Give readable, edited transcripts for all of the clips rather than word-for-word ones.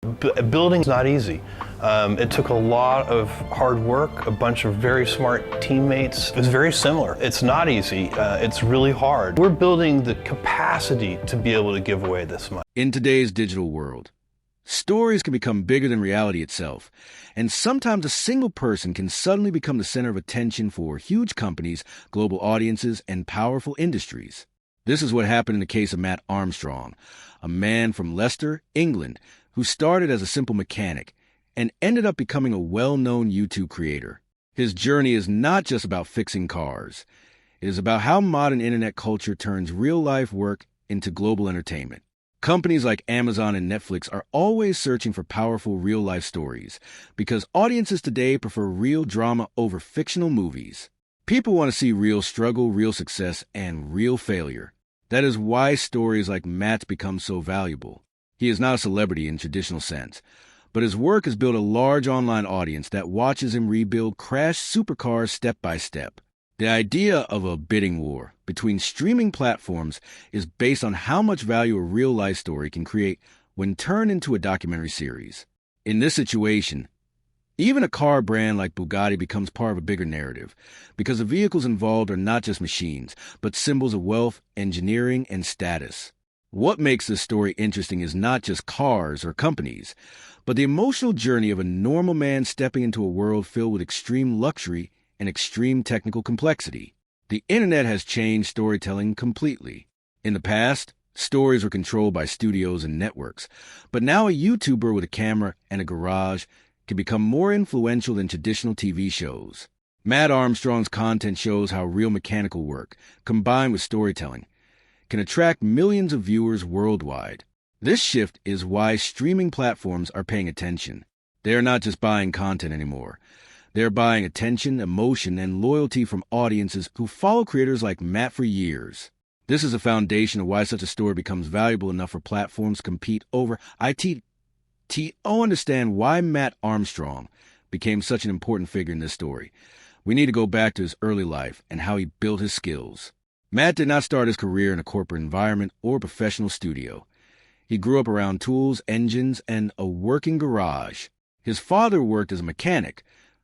Building's not easy. It took a lot of hard work, a bunch of very smart teammates. It's very similar. It's not easy. It's really hard. We're building the capacity to be able to give away this much. In today's digital world, stories can become bigger than reality itself, and sometimes a single person can suddenly become the center of attention for huge companies, global audiences, and powerful industries. This is what happened in the case of Mat Armstrong, a man from Leicester, England, who started as a simple mechanic and ended up becoming a well-known YouTube creator. His journey is not just about fixing cars. It is about how modern internet culture turns real-life work into global entertainment. Companies like Amazon and Netflix are always searching for powerful real-life stories because audiences today prefer real drama over fictional movies. People want to see real struggle, real success, and real failure. That is why stories like Matt's become so valuable. He is not a celebrity in traditional sense, but his work has built a large online audience that watches him rebuild crashed supercars step by step. The idea of a bidding war between streaming platforms is based on how much value a real-life story can create when turned into a documentary series. In this situation, even a car brand like Bugatti becomes part of a bigger narrative because the vehicles involved are not just machines, but symbols of wealth, engineering, and status. What makes this story interesting is not just cars or companies, but the emotional journey of a normal man stepping into a world filled with extreme luxury and extreme technical complexity. The internet has changed storytelling completely. In the past, stories were controlled by studios and networks, but now a YouTuber with a camera and a garage can become more influential than traditional TV shows. Mat Armstrong's content shows how real mechanical work, combined with storytelling, can attract millions of viewers worldwide. This shift is why streaming platforms are paying attention. They are not just buying content anymore. They are buying attention, emotion, and loyalty from audiences who follow creators like Matt for years. This is a foundation of why such a story becomes valuable enough for platforms to compete over. Understand why Mat Armstrong became such an important figure in this story. We need to go back to his early life and how he built his skills. Matt did not start his career in a corporate environment or professional studio. He grew up around tools, engines, and a working garage. His father worked as a mechanic,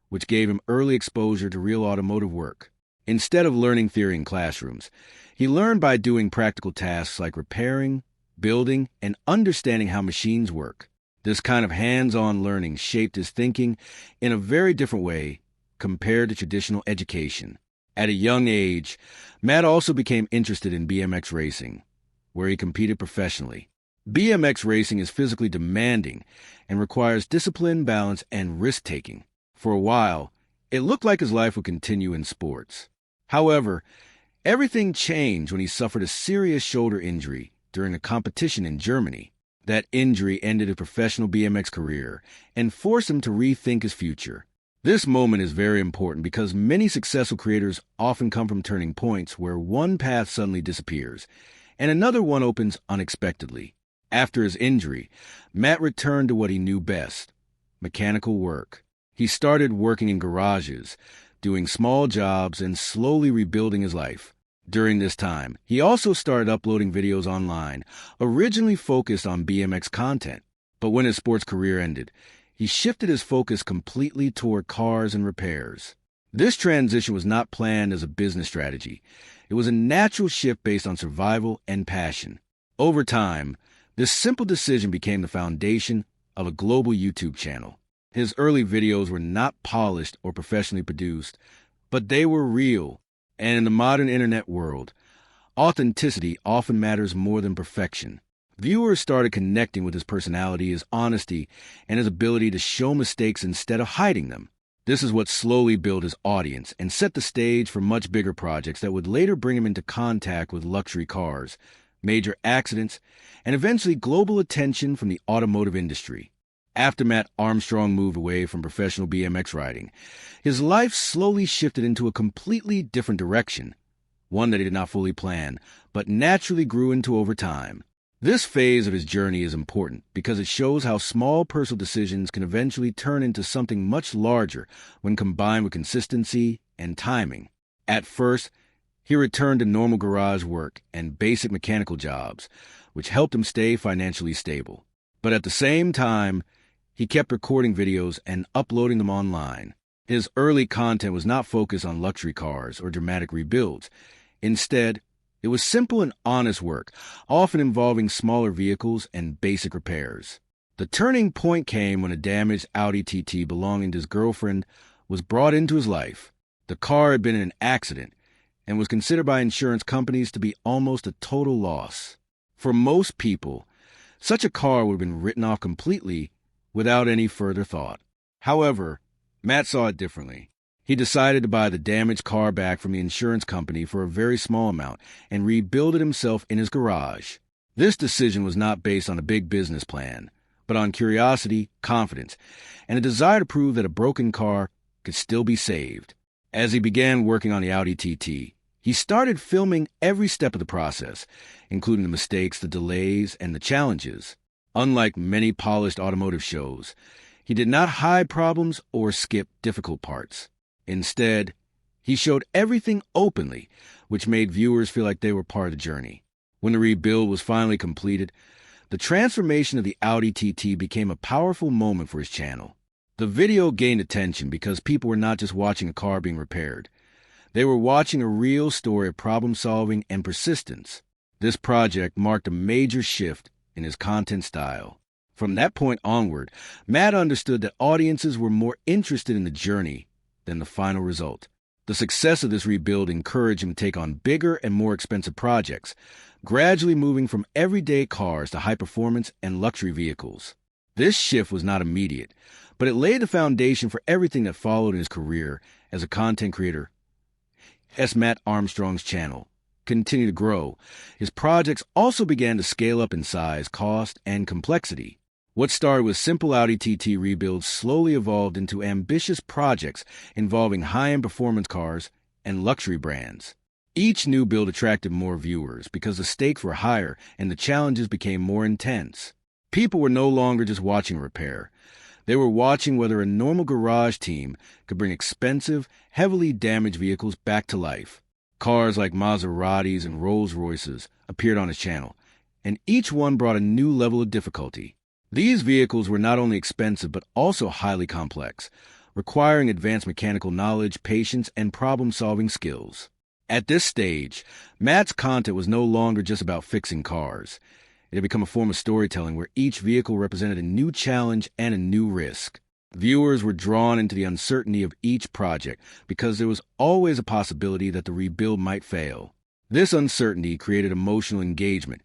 which gave him early exposure to real automotive work. Instead of learning theory in classrooms, he learned by doing practical tasks like repairing, building, and understanding how machines work. This kind of hands-on learning shaped his thinking in a very different way compared to traditional education. At a young age, Matt also became interested in BMX racing, where he competed professionally. BMX racing is physically demanding and requires discipline, balance, and risk-taking. For a while, it looked like his life would continue in sports. However, everything changed when he suffered a serious shoulder injury during a competition in Germany. That injury ended his professional BMX career and forced him to rethink his future. This moment is very important because many successful creators often come from turning points where one path suddenly disappears and another one opens unexpectedly. After his injury, Matt returned to what he knew best: mechanical work. He started working in garages, doing small jobs, and slowly rebuilding his life. During this time, he also started uploading videos online, originally focused on BMX content. But when his sports career ended, he shifted his focus completely toward cars and repairs. This transition was not planned as a business strategy. It was a natural shift based on survival and passion. Over time, this simple decision became the foundation of a global YouTube channel. His early videos were not polished or professionally produced, but they were real. And in the modern internet world, authenticity often matters more than perfection. Viewers started connecting with his personality, his honesty, and his ability to show mistakes instead of hiding them. This is what slowly built his audience and set the stage for much bigger projects that would later bring him into contact with luxury cars, major accidents, and eventually global attention from the automotive industry. After Mat Armstrong moved away from professional BMX riding, his life slowly shifted into a completely different direction, one that he did not fully plan, but naturally grew into over time. This phase of his journey is important because it shows how small personal decisions can eventually turn into something much larger when combined with consistency and timing. At first, he returned to normal garage work and basic mechanical jobs, which helped him stay financially stable. But at the same time, he kept recording videos and uploading them online. His early content was not focused on luxury cars or dramatic rebuilds. Instead, it was simple and honest work, often involving smaller vehicles and basic repairs. The turning point came when a damaged Audi TT belonging to his girlfriend was brought into his life. The car had been in an accident and was considered by insurance companies to be almost a total loss. For most people, such a car would have been written off completely without any further thought. However, Matt saw it differently. He decided to buy the damaged car back from the insurance company for a very small amount and rebuild it himself in his garage. This decision was not based on a big business plan, but on curiosity, confidence, and a desire to prove that a broken car could still be saved. As he began working on the Audi TT, he started filming every step of the process, including the mistakes, the delays, and the challenges. Unlike many polished automotive shows, he did not hide problems or skip difficult parts. Instead, he showed everything openly, which made viewers feel like they were part of the journey. When the rebuild was finally completed, the transformation of the Audi TT became a powerful moment for his channel. The video gained attention because people were not just watching a car being repaired. They were watching a real story of problem-solving and persistence. This project marked a major shift in his content style. From that point onward, Matt understood that audiences were more interested in the journey than the final result. The success of this rebuild encouraged him to take on bigger and more expensive projects, gradually moving from everyday cars to high-performance and luxury vehicles. This shift was not immediate, but it laid the foundation for everything that followed in his career as a content creator. As Mat Armstrong's channel continued to grow, his projects also began to scale up in size, cost, and complexity. What started with simple Audi TT rebuilds slowly evolved into ambitious projects involving high-end performance cars and luxury brands. Each new build attracted more viewers because the stakes were higher and the challenges became more intense. People were no longer just watching repair. They were watching whether a normal garage team could bring expensive, heavily damaged vehicles back to life. Cars like Maseratis and Rolls-Royces appeared on his channel, and each one brought a new level of difficulty. These vehicles were not only expensive but also highly complex, requiring advanced mechanical knowledge, patience, and problem-solving skills. At this stage, Matt's content was no longer just about fixing cars. It had become a form of storytelling where each vehicle represented a new challenge and a new risk. Viewers were drawn into the uncertainty of each project because there was always a possibility that the rebuild might fail. This uncertainty created emotional engagement,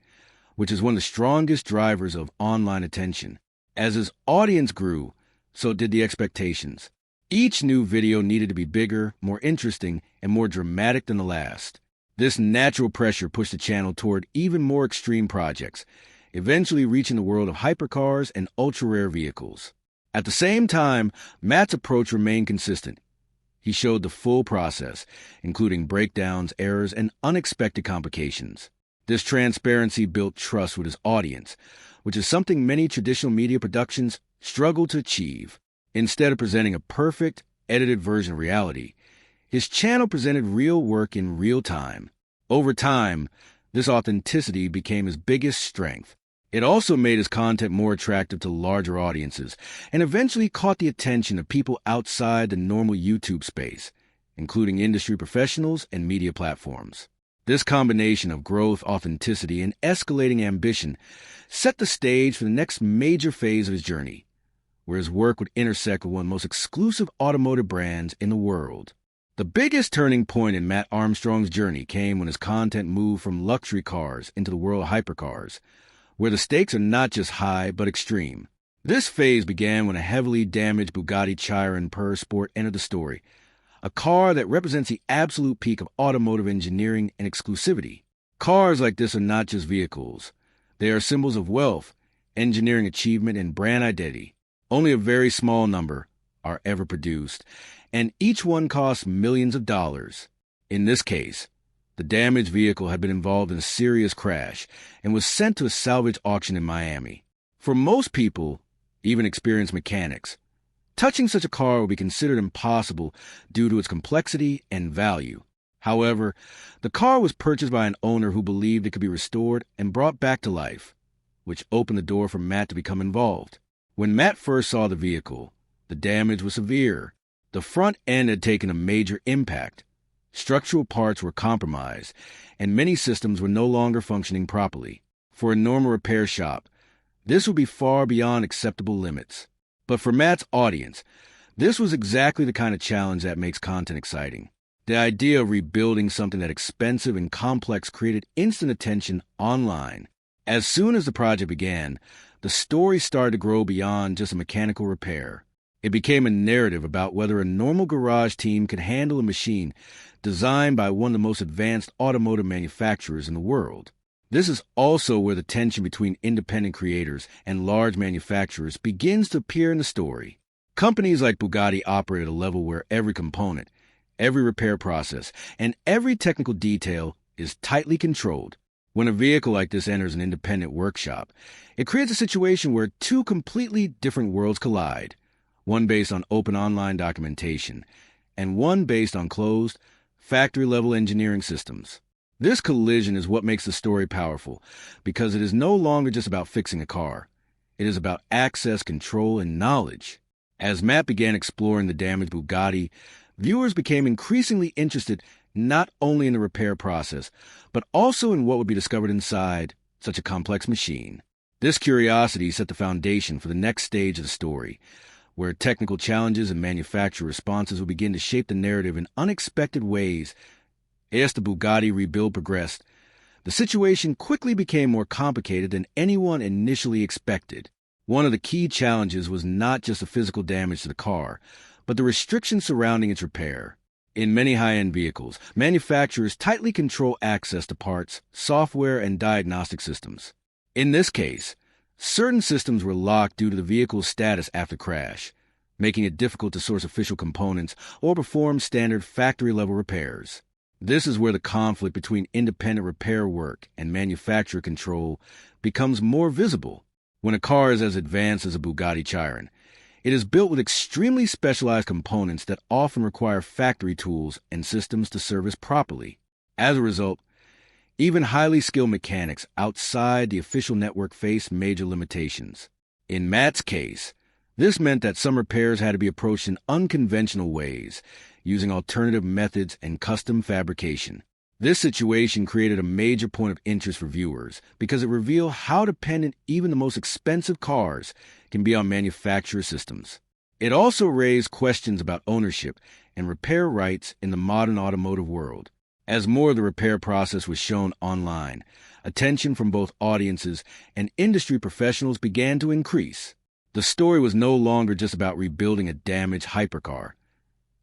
which is one of the strongest drivers of online attention. As his audience grew, so did the expectations. Each new video needed to be bigger, more interesting, and more dramatic than the last. This natural pressure pushed the channel toward even more extreme projects, eventually reaching the world of hypercars and ultra-rare vehicles. At the same time, Matt's approach remained consistent. He showed the full process, including breakdowns, errors, and unexpected complications. This transparency built trust with his audience, which is something many traditional media productions struggle to achieve. Instead of presenting a perfect, edited version of reality, his channel presented real work in real time. Over time, this authenticity became his biggest strength. It also made his content more attractive to larger audiences and eventually caught the attention of people outside the normal YouTube space, including industry professionals and media platforms. This combination of growth, authenticity, and escalating ambition set the stage for the next major phase of his journey, where his work would intersect with one of the most exclusive automotive brands in the world. The biggest turning point in Mat Armstrong's journey came when his content moved from luxury cars into the world of hypercars, where the stakes are not just high but extreme. This phase began when a heavily damaged Bugatti Chiron Pur Sport entered the story, a car that represents the absolute peak of automotive engineering and exclusivity. Cars like this are not just vehicles. They are symbols of wealth, engineering achievement, and brand identity. Only a very small number are ever produced, and each one costs millions of dollars. In this case, the damaged vehicle had been involved in a serious crash and was sent to a salvage auction in Miami. For most people, even experienced mechanics, touching such a car would be considered impossible due to its complexity and value. However, the car was purchased by an owner who believed it could be restored and brought back to life. which opened the door for Matt to become involved. When Matt first saw the vehicle, the damage was severe. The front end had taken a major impact. Structural parts were compromised, and many systems were no longer functioning properly. For a normal repair shop, this would be far beyond acceptable limits. But for Matt's audience, this was exactly the kind of challenge that makes content exciting. The idea of rebuilding something that expensive and complex created instant attention online. As soon as the project began, the story started to grow beyond just a mechanical repair. It became a narrative about whether a normal garage team could handle a machine designed by one of the most advanced automotive manufacturers in the world. This is also where the tension between independent creators and large manufacturers begins to appear in the story. Companies like Bugatti operate at a level where every component, every repair process, and every technical detail is tightly controlled. When a vehicle like this enters an independent workshop, it creates a situation where two completely different worlds collide, one based on open online documentation, and one based on closed, factory-level engineering systems. This collision is what makes the story powerful, because it is no longer just about fixing a car. It is about access, control, and knowledge. As Matt began exploring the damaged Bugatti, viewers became increasingly interested not only in the repair process, but also in what would be discovered inside such a complex machine. This curiosity set the foundation for the next stage of the story, where technical challenges and manufacturer responses would begin to shape the narrative in unexpected ways. As the Bugatti rebuild progressed, the situation quickly became more complicated than anyone initially expected. One of the key challenges was not just the physical damage to the car, but the restrictions surrounding its repair. In many high-end vehicles, manufacturers tightly control access to parts, software, and diagnostic systems. In this case, certain systems were locked due to the vehicle's status after crash, making it difficult to source official components or perform standard factory-level repairs. This is where the conflict between independent repair work and manufacturer control becomes more visible. When a car is as advanced as a Bugatti Chiron, it is built with extremely specialized components that often require factory tools and systems to service properly. As a result, even highly skilled mechanics outside the official network face major limitations. In Matt's case, this meant that some repairs had to be approached in unconventional ways, using alternative methods and custom fabrication. This situation created a major point of interest for viewers because it revealed how dependent even the most expensive cars can be on manufacturer systems. It also raised questions about ownership and repair rights in the modern automotive world. As more of the repair process was shown online, attention from both audiences and industry professionals began to increase. The story was no longer just about rebuilding a damaged hypercar.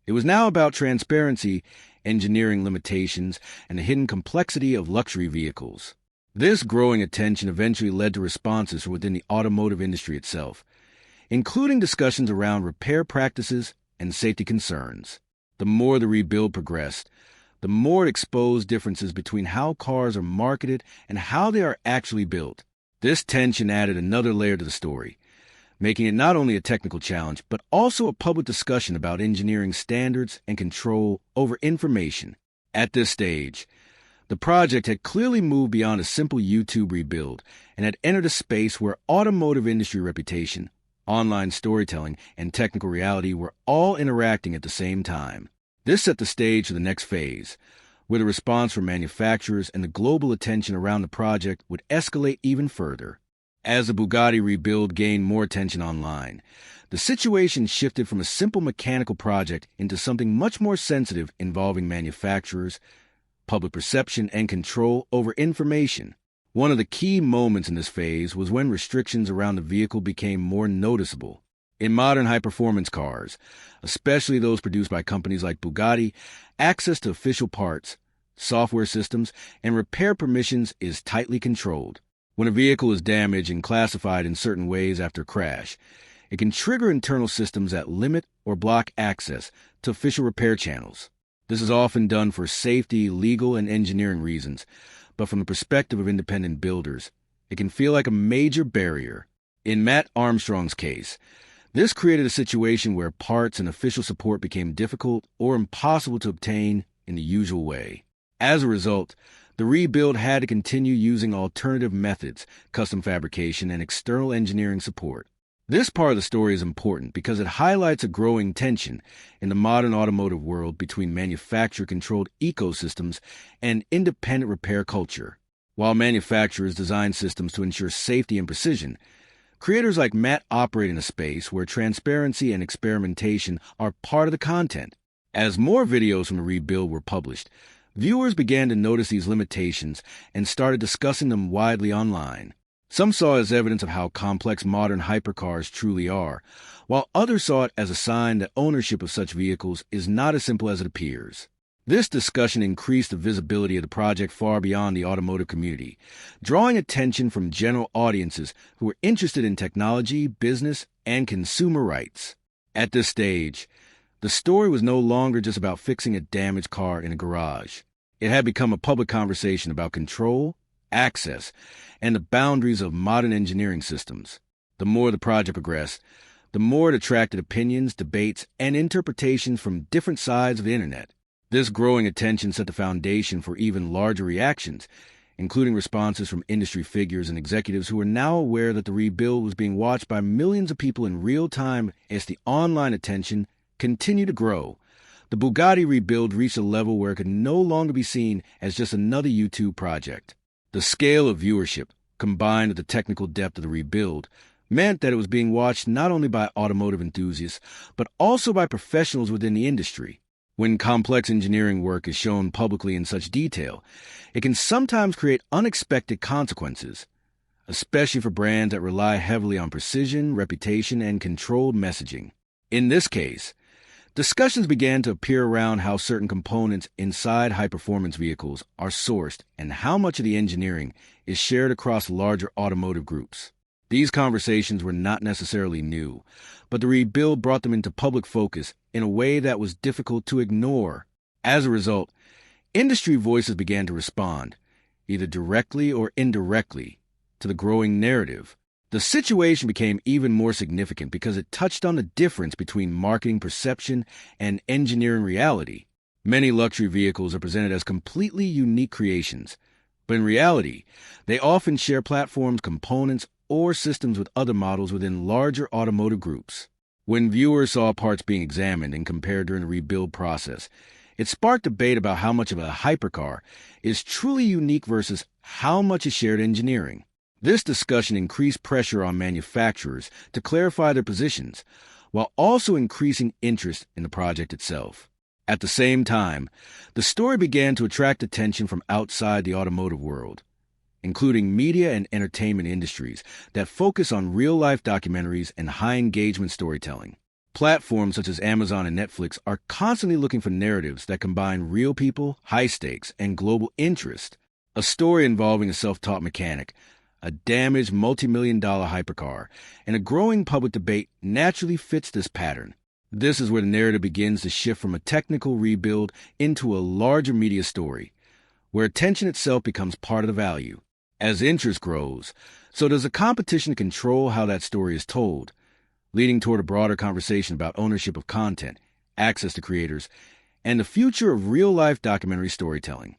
It was now about transparency, engineering limitations, and the hidden complexity of luxury vehicles. This growing attention eventually led to responses from within the automotive industry itself, including discussions around repair practices and safety concerns. The more the rebuild progressed, the more it exposed differences between how cars are marketed and how they are actually built. This tension added another layer to the story, making it not only a technical challenge, but also a public discussion about engineering standards and control over information. At this stage, the project had clearly moved beyond a simple YouTube rebuild and had entered a space where automotive industry reputation, online storytelling, and technical reality were all interacting at the same time. This set the stage for the next phase, where the response from manufacturers and the global attention around the project would escalate even further. As the Bugatti rebuild gained more attention online, the situation shifted from a simple mechanical project into something much more sensitive involving manufacturers, public perception, and control over information. One of the key moments in this phase was when restrictions around the vehicle became more noticeable. In modern high-performance cars, especially those produced by companies like Bugatti, access to official parts, software systems, and repair permissions is tightly controlled. When a vehicle is damaged and classified in certain ways after a crash, it can trigger internal systems that limit or block access to official repair channels. This is often done for safety, legal, and engineering reasons, but from the perspective of independent builders, it can feel like a major barrier. In Mat Armstrong's case, this created a situation where parts and official support became difficult or impossible to obtain in the usual way. As a result, the rebuild had to continue using alternative methods, custom fabrication, and external engineering support. This part of the story is important because it highlights a growing tension in the modern automotive world between manufacturer-controlled ecosystems and independent repair culture. While manufacturers design systems to ensure safety and precision, creators like Mat operate in a space where transparency and experimentation are part of the content. As more videos from the rebuild were published, viewers began to notice these limitations and started discussing them widely online. Some saw it as evidence of how complex modern hypercars truly are, while others saw it as a sign that ownership of such vehicles is not as simple as it appears. This discussion increased the visibility of the project far beyond the automotive community, drawing attention from general audiences who were interested in technology, business, and consumer rights. At this stage, the story was no longer just about fixing a damaged car in a garage. It had become a public conversation about control, access, and the boundaries of modern engineering systems. The more the project progressed, the more it attracted opinions, debates, and interpretations from different sides of the internet. This growing attention set the foundation for even larger reactions, including responses from industry figures and executives who were now aware that the rebuild was being watched by millions of people in real time as the online attention continued to grow. The Bugatti rebuild reached a level where it could no longer be seen as just another YouTube project. The scale of viewership, combined with the technical depth of the rebuild, meant that it was being watched not only by automotive enthusiasts, but also by professionals within the industry. When complex engineering work is shown publicly in such detail, it can sometimes create unexpected consequences, especially for brands that rely heavily on precision, reputation, and controlled messaging. In this case, discussions began to appear around how certain components inside high-performance vehicles are sourced and how much of the engineering is shared across larger automotive groups. These conversations were not necessarily new, but the rebuild brought them into public focus in a way that was difficult to ignore. As a result, industry voices began to respond, either directly or indirectly, to the growing narrative. The situation became even more significant because it touched on the difference between marketing perception and engineering reality. Many luxury vehicles are presented as completely unique creations, but in reality, they often share platforms, components, or systems with other models within larger automotive groups. When viewers saw parts being examined and compared during the rebuild process, it sparked debate about how much of a hypercar is truly unique versus how much is shared engineering. This discussion increased pressure on manufacturers to clarify their positions, while also increasing interest in the project itself. At the same time, the story began to attract attention from outside the automotive world, including media and entertainment industries that focus on real-life documentaries and high-engagement storytelling. Platforms such as Amazon and Netflix are constantly looking for narratives that combine real people, high stakes, and global interest. A story involving a self-taught mechanic, a damaged multi-million-dollar hypercar, and a growing public debate naturally fits this pattern. This is where the narrative begins to shift from a technical rebuild into a larger media story, where attention itself becomes part of the value. As interest grows, so does a competition to control how that story is told, leading toward a broader conversation about ownership of content, access to creators, and the future of real-life documentary storytelling.